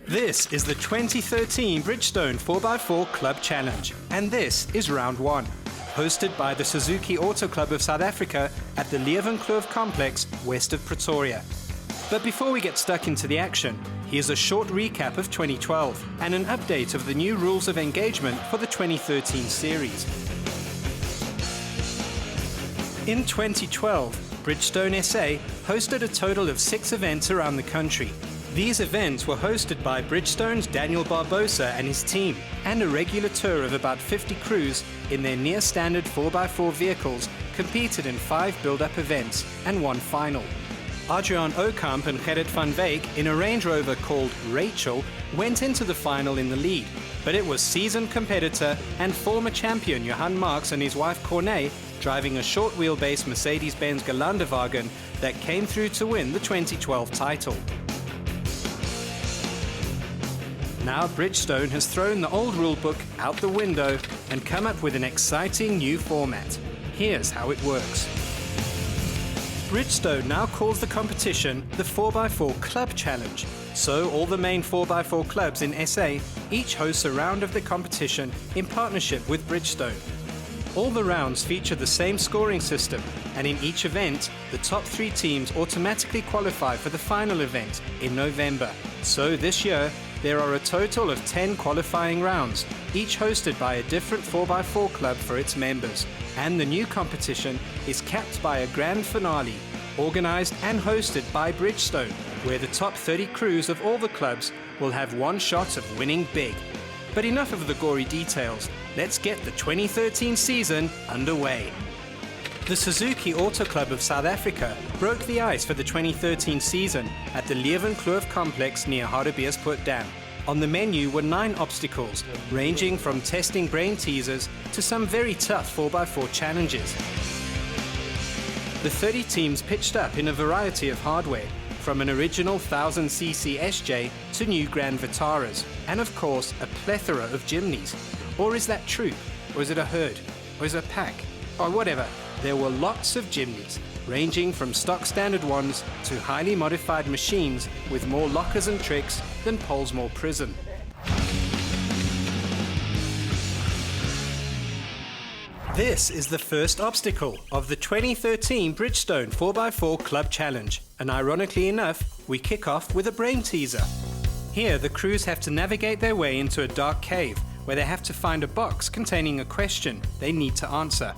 This is the 2013 Bridgestone 4x4 Club Challenge, and this is round one. Hosted by the Suzuki Auto Club of South Africa at the Leeuwenkloof complex west of Pretoria. But before we get stuck into the action, here's a short recap of 2012 and an update of the new rules of engagement for the 2013 series. In 2012, Bridgestone SA hosted a total of 6 events around the country. These events were hosted by Bridgestone's Daniel Barbosa and his team, and a regular tour of about 50 crews in their near-standard 4x4 vehicles competed in 5 build-up events and 1 final. Adriaan Oukamp and Gerrit van Wyk in a Range Rover called Rachel went into the final in the lead, but it was seasoned competitor and former champion Johan Marx and his wife Corné driving a short wheelbase Mercedes-Benz Gelandewagen that came through to win the 2012 title. Now Bridgestone has thrown the old rulebook out the window and come up with an exciting new format. Here's how it works. Bridgestone now calls the competition the 4x4 Club Challenge. So all the main 4x4 clubs in SA each hosts a round of the competition in partnership with Bridgestone. All the rounds feature the same scoring system, and in each event, the top 3 teams automatically qualify for the final event in November. So this year, there are a total of 10 qualifying rounds, each hosted by a different 4x4 club for its members. And the new competition is capped by a grand finale, organised and hosted by Bridgestone, where the top 30 crews of all the clubs will have one shot of winning big. But enough of the gory details, let's get the 2013 season underway. The Suzuki Auto Club of South Africa broke the ice for the 2013 season at the Leeuwenkloof complex near Hartbeespoort Dam. On the menu were 9 obstacles, ranging from testing brain teasers to some very tough 4x4 challenges. The 30 teams pitched up in a variety of hardware, from an original 1000cc SJ to new Grand Vitaras, and of course a plethora of Jimnys. Or is that true? Or is it a herd? Or is it a pack? Or whatever. There were lots of Jimnys, ranging from stock standard ones to highly modified machines with more lockers and tricks than Pollsmoor Prison. This is the first obstacle of the 2013 Bridgestone 4x4 Club Challenge, and ironically enough, we kick off with a brain teaser. Here the crews have to navigate their way into a dark cave where they have to find a box containing a question they need to answer.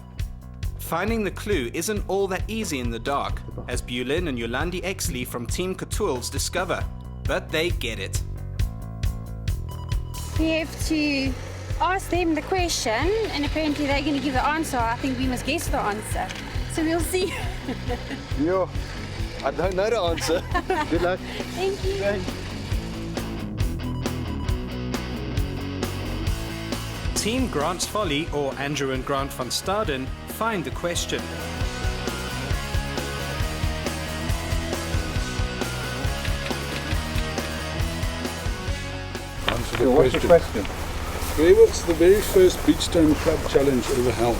Finding the clue isn't all that easy in the dark, as Bulin and Yolandi Exley from Team Katools discover, but they get it. We have to ask them the question, and apparently they're going to give the answer. I think we must guess the answer. So we'll see. Yo, I don't know the answer. Good luck. Thank you. Thanks. Team Grant's Folly, or Andrew and Grant van Staden, find the question. Answer the What's the question? Where was the very first Bridgestone Club Challenge ever held?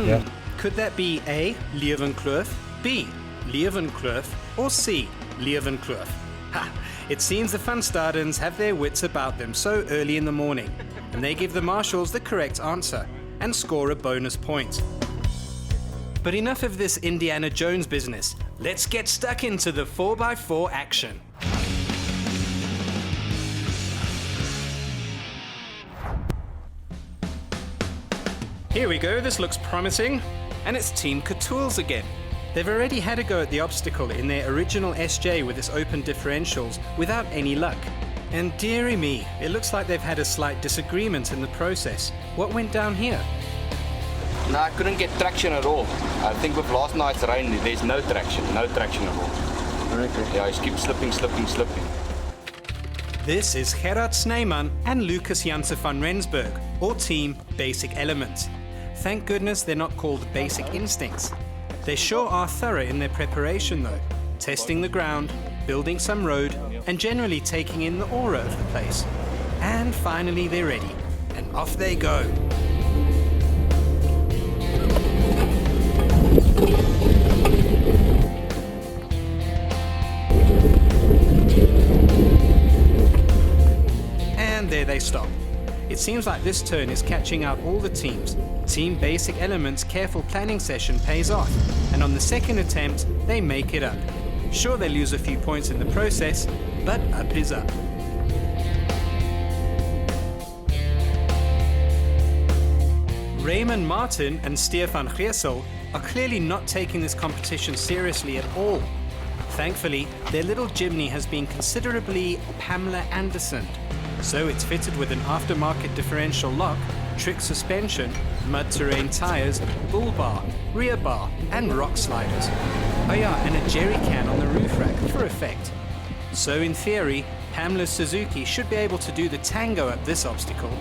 Yeah. Could that be A. Leeuwenkloof, B. Leeuwenkloof, or C. Leeuwenkloof? Ha! It seems the Van Stadens have their wits about them so early in the morning, and they give the marshals the correct answer and score a bonus point. But enough of this Indiana Jones business. Let's get stuck into the 4x4 action. Here we go, this looks promising. And it's Team Katools again. They've already had a go at the obstacle in their original SJ with its open differentials without any luck. And dearie me, it looks like they've had a slight disagreement in the process. What went down here? No, I couldn't get traction at all. I think with last night's rain, there's no traction at all. Okay. Yeah, I just keep slipping. This is Gerard Snyman and Lucas Janse van Rensburg, or Team Basic Elements. Thank goodness they're not called Basic Instincts. They sure are thorough in their preparation though, testing the ground, building some road, and generally taking in the aura of the place. And finally they're ready, and off they go. they stop. It seems like this turn is catching out all the teams. Team Basic Elements' careful planning session pays off, and on the second attempt, they make it up. Sure, they lose a few points in the process, but up is up. Raymond Martin and Stefan Geesel are clearly not taking this competition seriously at all. Thankfully, their little Jimny has been considerably Pamela Andersoned, so it's fitted with an aftermarket differential lock, trick suspension, mud terrain tires, bull bar, rear bar, and rock sliders. Oh yeah, and a jerry can on the roof rack for effect. So in theory, Pamela's Suzuki should be able to do the tango up this obstacle,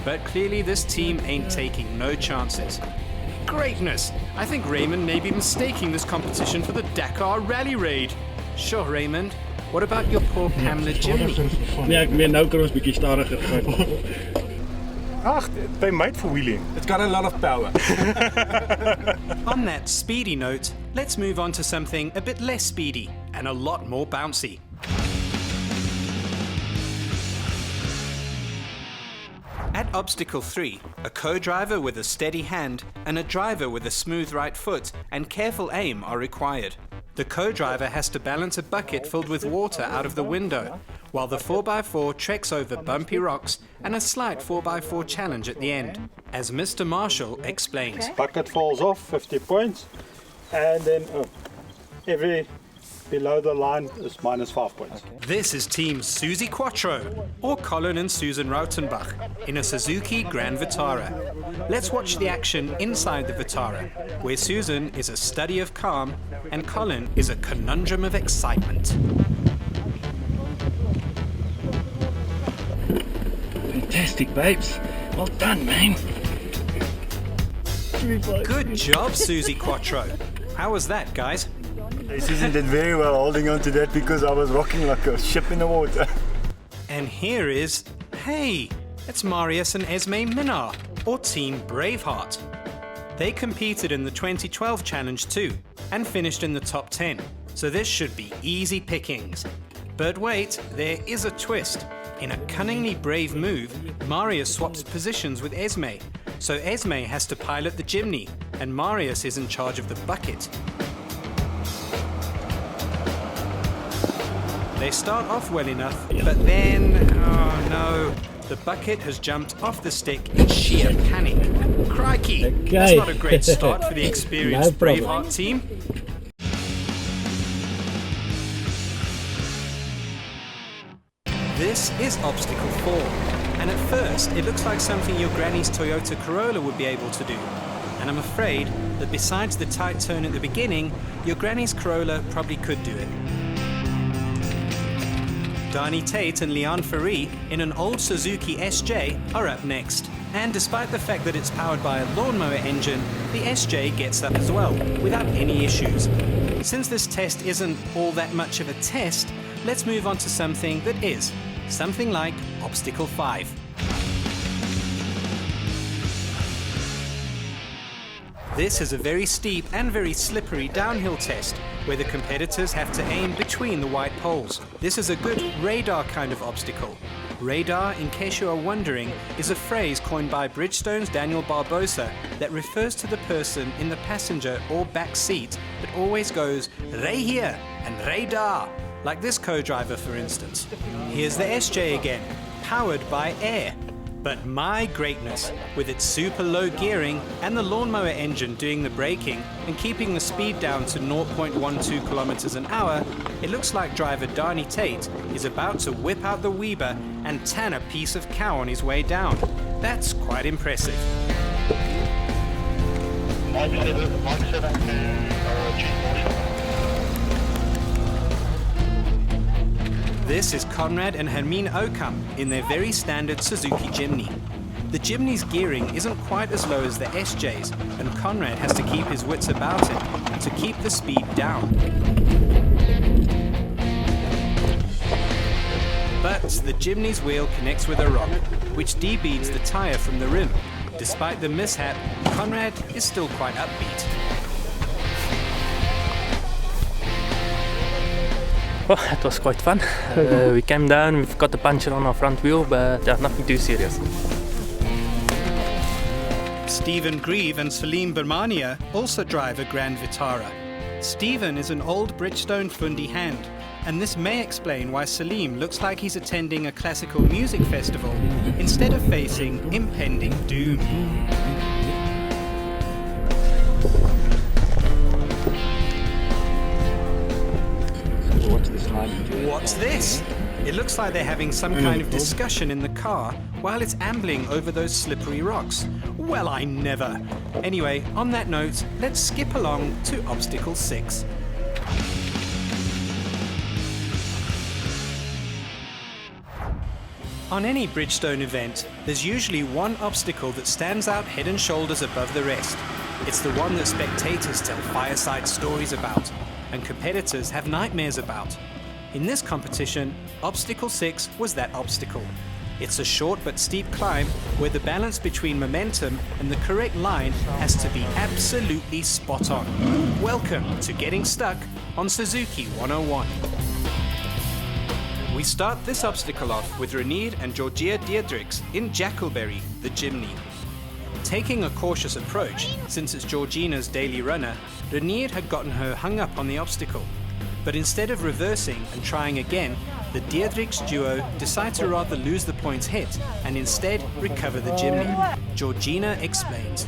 but clearly this team ain't taking no chances. Greatness! I think Raymond may be mistaking this competition for the Dakar Rally Raid. Sure, Raymond. What about your poor Pamela Jimny? Nee, ek meen nou kan ons bietjie stadiger gaan. Ag, they made for wheeling. It's got a lot of power. On that speedy note, let's move on to something a bit less speedy and a lot more bouncy. At Obstacle 3, a co-driver with a steady hand and a driver with a smooth right foot and careful aim are required. The co-driver has to balance a bucket filled with water out of the window, while the 4x4 treks over bumpy rocks and a slight 4x4 challenge at the end. As Mr. Marshall explains. Bucket falls off, 50 points, and then every below the line is minus 5 points. This is Team Suzy Quattro, or Colin and Susan Rautenbach, in a Suzuki Grand Vitara. Let's watch the action inside the Vitara, where Susan is a study of calm and Colin is a conundrum of excitement. Fantastic, babes. Well done, man. Good job, Suzy Quattro. How was that, guys? Susan did very well holding on to that because I was rocking like a ship in the water. And here is, hey, it's Marius and Esme Minar, or Team Braveheart. They competed in the 2012 challenge too, and finished in the top 10, so this should be easy pickings. But wait, there is a twist. In a cunningly brave move, Marius swaps positions with Esme, so Esme has to pilot the Jimny, and Marius is in charge of the bucket. They start off well enough, but then, oh no, the bucket has jumped off the stick in sheer panic. Crikey, that's not a great start for the experienced Braveheart team. This is Obstacle 4, and at first it looks like something your granny's Toyota Corolla would be able to do. And I'm afraid that besides the tight turn at the beginning, your granny's Corolla probably could do it. Dani Tate and Leon Ferry in an old Suzuki SJ are up next. And despite the fact that it's powered by a lawnmower engine, the SJ gets up as well, without any issues. Since this test isn't all that much of a test, let's move on to something that is. Something like Obstacle 5. This is a very steep and very slippery downhill test, where the competitors have to aim between the white poles. This is a good radar kind of obstacle. Radar, in case you are wondering, is a phrase coined by Bridgestone's Daniel Barbosa that refers to the person in the passenger or back seat that always goes "Ray here" and "Radar," like this co-driver for instance. Here's the SJ again, powered by air. But my greatness, with its super low gearing and the lawnmower engine doing the braking and keeping the speed down to 0.12 kilometers an hour, it looks like driver Dani Tate is about to whip out the Weber and tan a piece of cow on his way down. That's quite impressive. This is Conrad and Hermine Okam in their very standard Suzuki Jimny. The Jimny's gearing isn't quite as low as the SJ's, and Conrad has to keep his wits about him to keep the speed down. But the Jimny's wheel connects with a rock, which debeads the tire from the rim. Despite the mishap, Conrad is still quite upbeat. Well, it was quite fun. We came down, we've got a puncture on our front wheel, but nothing too serious. Stephen Grieve and Salim Bermania also drive a Grand Vitara. Stephen is an old Bridgestone Fundi hand, and this may explain why Salim looks like he's attending a classical music festival instead of facing impending doom. What's this? It looks like they're having some kind of discussion in the car while it's ambling over those slippery rocks. Well, I never. Anyway, on that note, let's skip along to obstacle 6. On any Bridgestone event, there's usually one obstacle that stands out head and shoulders above the rest. It's the one that spectators tell fireside stories about, and competitors have nightmares about. In this competition, obstacle 6 was that obstacle. It's a short but steep climb where the balance between momentum and the correct line has to be absolutely spot on. Welcome to Getting Stuck on Suzuki 101. We start this obstacle off with Renier and Georgia Deirdrichs in Jackalberry, the Jimny. Taking a cautious approach, since it's Georgina's daily runner, Renier had gotten her hung up on the obstacle. But instead of reversing and trying again, the Deirdrichs duo decide to rather lose the points hit and instead recover the Jimny. Georgina explains.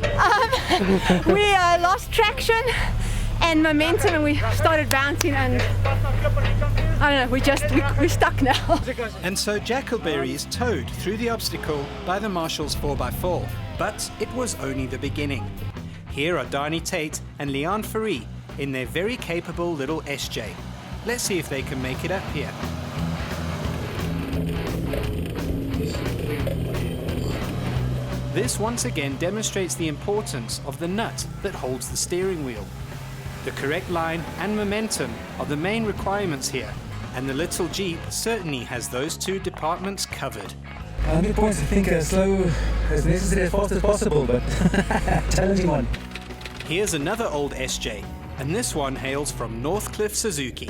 We lost traction and momentum, and we started bouncing, and I don't know, we're stuck now. And so Jackalberry is towed through the obstacle by the Marshall's 4x4, but it was only the beginning. Here are Darnie Tate and Leon Ferry in their very capable little SJ. Let's see if they can make it up here. This once again demonstrates the importance of the nut that holds the steering wheel. The correct line and momentum are the main requirements here, and the little Jeep certainly has those two departments covered. 100 points, I think, as slow as necessary, as fast as possible, but challenging one. Here's another old SJ, and this one hails from Leeuwenkloof, Suzuki.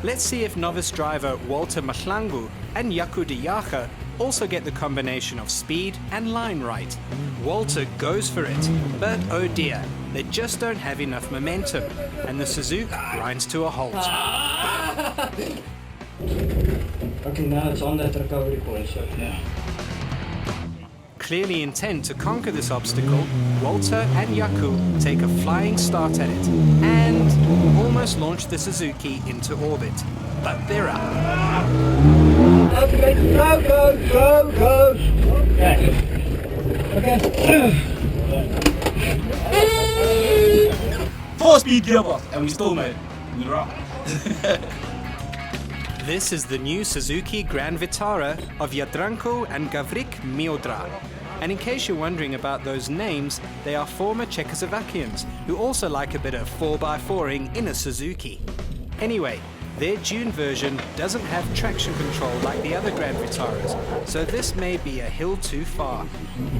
Let's see if novice driver Walter Mahlangu and Jaco de Jager also get the combination of speed and line right. Walter goes for it, but oh dear, they just don't have enough momentum, and the Suzuki grinds to a halt. Okay, now it's on that recovery point, so yeah. Clearly intent to conquer this obstacle, Walter and Jaco take a flying start at it and almost launch the Suzuki into orbit. But they're up. Okay, go! Okay. 4-speed gearbox, and we still made it. We rock. This is the new Suzuki Grand Vitara of Jadranko and Gavrik Miodra. And in case you're wondering about those names, they are former Czechoslovakians who also like a bit of 4x4ing in a Suzuki. Anyway, their June version doesn't have traction control like the other Grand Vitaras, so this may be a hill too far.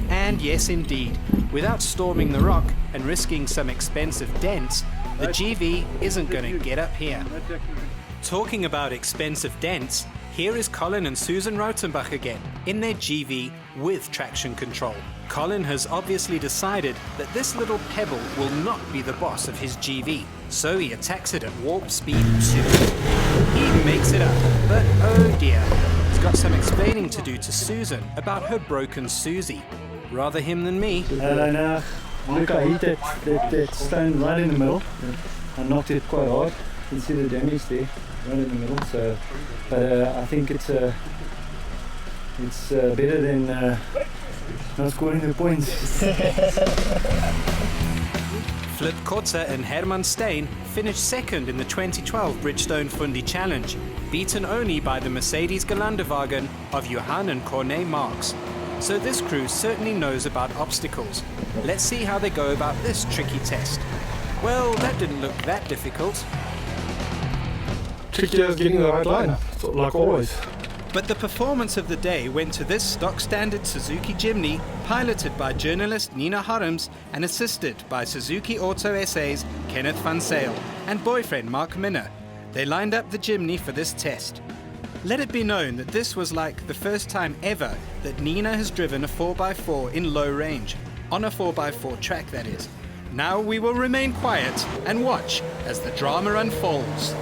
And yes indeed, without storming the rock and risking some expensive dents, the GV isn't going to get up here. Talking about expensive dents, here is Colin and Susan Rotenbach again, in their GV with traction control. Colin has obviously decided that this little pebble will not be the boss of his GV, so he attacks it at warp speed 2. He makes it up, but oh dear, he's got some explaining to do to Susan about her broken Susie. Rather him than me. And look, I hit that stone right in the middle. I knocked it quite hard. You can see the damage there, right in the middle. So, but I think it's better than not scoring the points. Flip Kotzer and Herman Stein finished second in the 2012 Bridgestone Fundi Challenge, beaten only by the Mercedes Gelandewagen of Johann and Corné Marx. So this crew certainly knows about obstacles. Let's see how they go about this tricky test. Well, that didn't look that difficult. Tricky as getting the right line, like always. But the performance of the day went to this stock standard Suzuki Jimny, piloted by journalist Nina Harms and assisted by Suzuki Auto SA's Kenneth van Sale and boyfriend Mark Minner. They lined up the Jimny for this test. Let it be known that this was like the first time ever that Nina has driven a 4x4 in low range, on a 4x4 track that is. Now we will remain quiet and watch as the drama unfolds.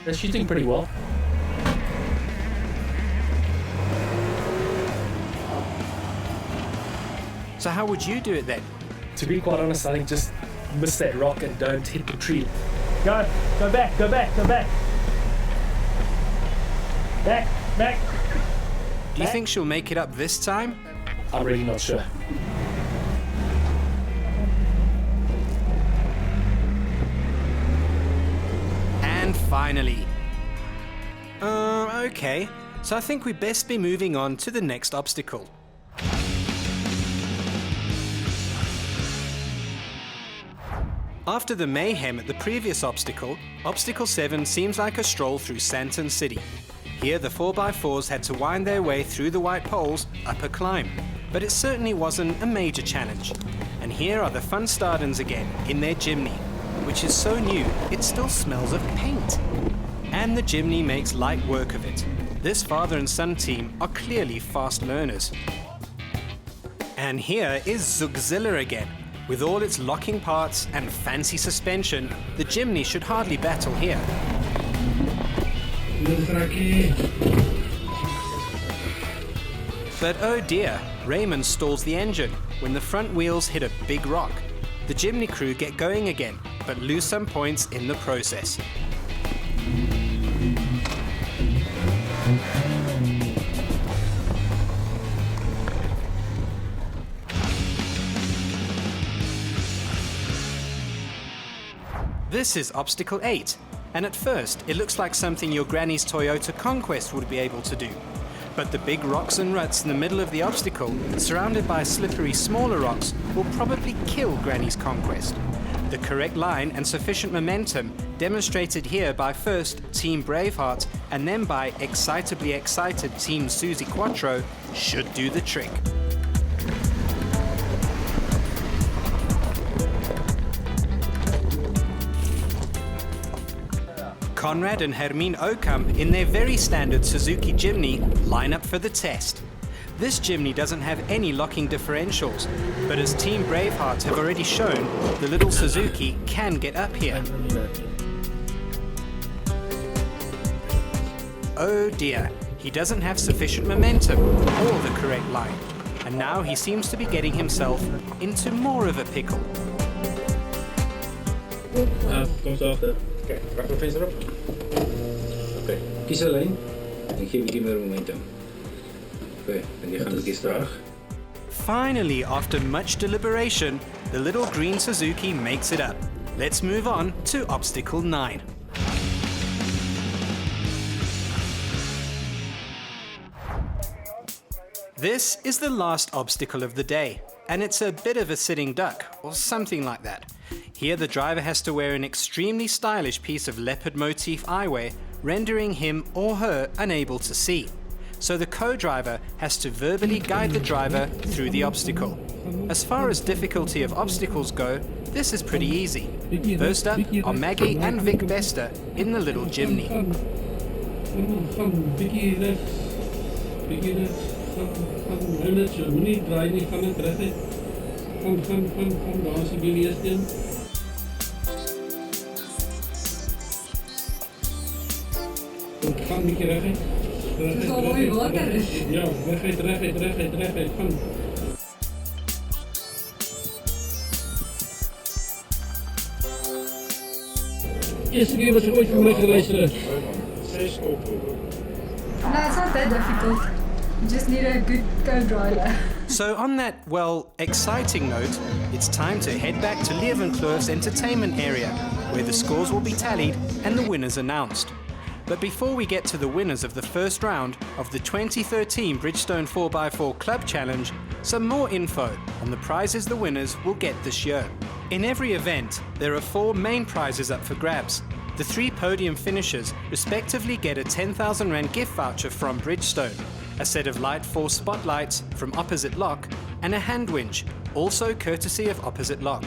They're shooting pretty well. So how would you do it then? To be quite honest, I think just miss that rock and don't hit the tree. Go back. Back. Do you think she'll make it up this time? I'm really not sure. And finally. Okay. So I think we best be moving on to the next obstacle. After the mayhem at the previous obstacle, Obstacle 7 seems like a stroll through Santon City. Here the 4x4s had to wind their way through the white poles up a climb, but it certainly wasn't a major challenge. And here are the Fun Stardens again in their Jimny, which is so new it still smells of paint. And the Jimny makes light work of it. This father and son team are clearly fast learners. And here is Zugzilla again. With all its locking parts and fancy suspension, the Jimny should hardly battle here. But oh dear, Raymond stalls the engine when the front wheels hit a big rock. The Jimny crew get going again, but lose some points in the process. This is Obstacle 8, and at first it looks like something your granny's Toyota Conquest would be able to do. But the big rocks and ruts in the middle of the obstacle, surrounded by slippery smaller rocks, will probably kill Granny's Conquest. The correct line and sufficient momentum, demonstrated here by first Team Braveheart and then by excitably excited Team Suzy Quattro, should do the trick. Conrad and Hermine Okamp in their very standard Suzuki Jimny line up for the test. This Jimny doesn't have any locking differentials, but as Team Braveheart have already shown, the little Suzuki can get up here. Oh dear, he doesn't have sufficient momentum or the correct line, and now he seems to be getting himself into more of a pickle. Comes after. Okay, wrap the face up. Okay, kies 'n lyn en gee 'n bietjie meer momentum. Okay, en jy gaan 'n bietjie traag. Finally, after much deliberation, the little green Suzuki makes it up. Let's move on to Obstacle 9. This is the last obstacle of the day, and it's a bit of a sitting duck, or something like that. Here the driver has to wear an extremely stylish piece of leopard motif eyewear, rendering him or her unable to see. So the co-driver has to verbally guide the driver through the obstacle. As far as difficulty of obstacles go, this is pretty easy. First up are Maggie and Vic Bester in the little Jimny. Gaan bietjie reguit. Ja, reguit, gaan. Eerste keer was ik ooit van luisteren. 6 op. No, it's not that difficult. You just need a good co-driver. So on that, well, exciting note, it's time to head back to Leeuwenkloof's entertainment area, where the scores will be tallied and the winners announced. But before we get to the winners of the first round of the 2013 Bridgestone 4x4 Club Challenge, some more info on the prizes the winners will get this year. In every event, there are 4 main prizes up for grabs. The 3 podium finishers respectively get a 10,000 Rand gift voucher from Bridgestone, a set of Light Force spotlights from Opposite Lock, and a hand winch, also courtesy of Opposite Lock.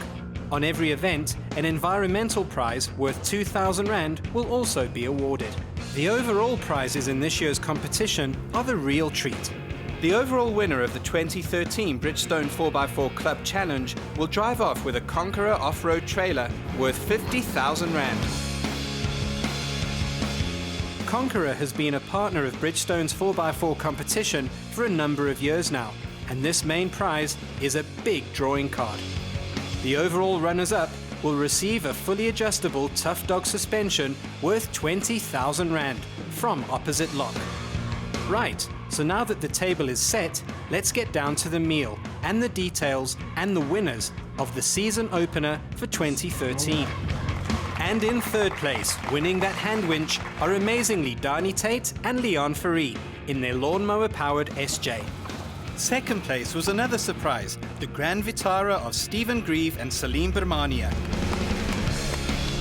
On every event, an environmental prize worth R2,000 will also be awarded. The overall prizes in this year's competition are the real treat. The overall winner of the 2013 Bridgestone 4x4 Club Challenge will drive off with a Conqueror off-road trailer worth R50,000. Conqueror has been a partner of Bridgestone's 4x4 competition for a number of years now, and this main prize is a big drawing card. The overall runners-up will receive a fully adjustable Tough Dog suspension worth R20,000 from Opposite Lock. Right, so now that the table is set, let's get down to the meal and the details and the winners of the season opener for 2013. And in third place, winning that hand winch, are amazingly Dani Tate and Leon Ferry in their lawnmower-powered SJ. Second place was another surprise, the Grand Vitara of Stephen Grieve and Salim Bermania.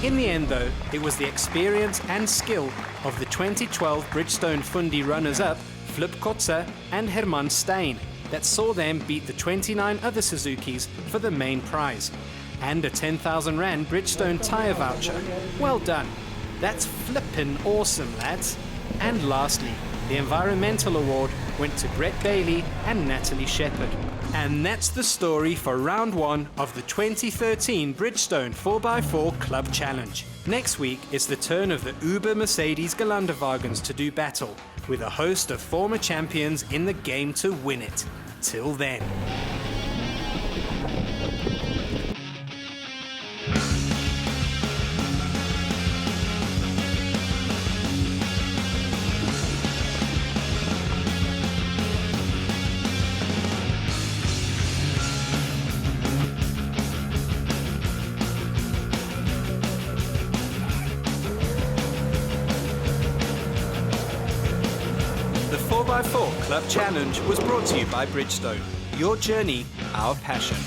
In the end though, it was the experience and skill of the 2012 Bridgestone Fundi runners-up, Flip Kotze and Herman Stein, that saw them beat the 29 other Suzukis for the main prize. And a R10,000 Bridgestone tyre voucher. Well done. That's flippin' awesome, lads. And lastly, the environmental award went to Brett Bailey and Natalie Shepherd. And that's the story for round one of the 2013 Bridgestone 4x4 Club Challenge. Next week, it's the turn of the Uber Mercedes Gelanderwagens to do battle, with a host of former champions in the game to win it. Till then. The 4x4 Club Challenge was brought to you by Bridgestone. Your journey, our passion.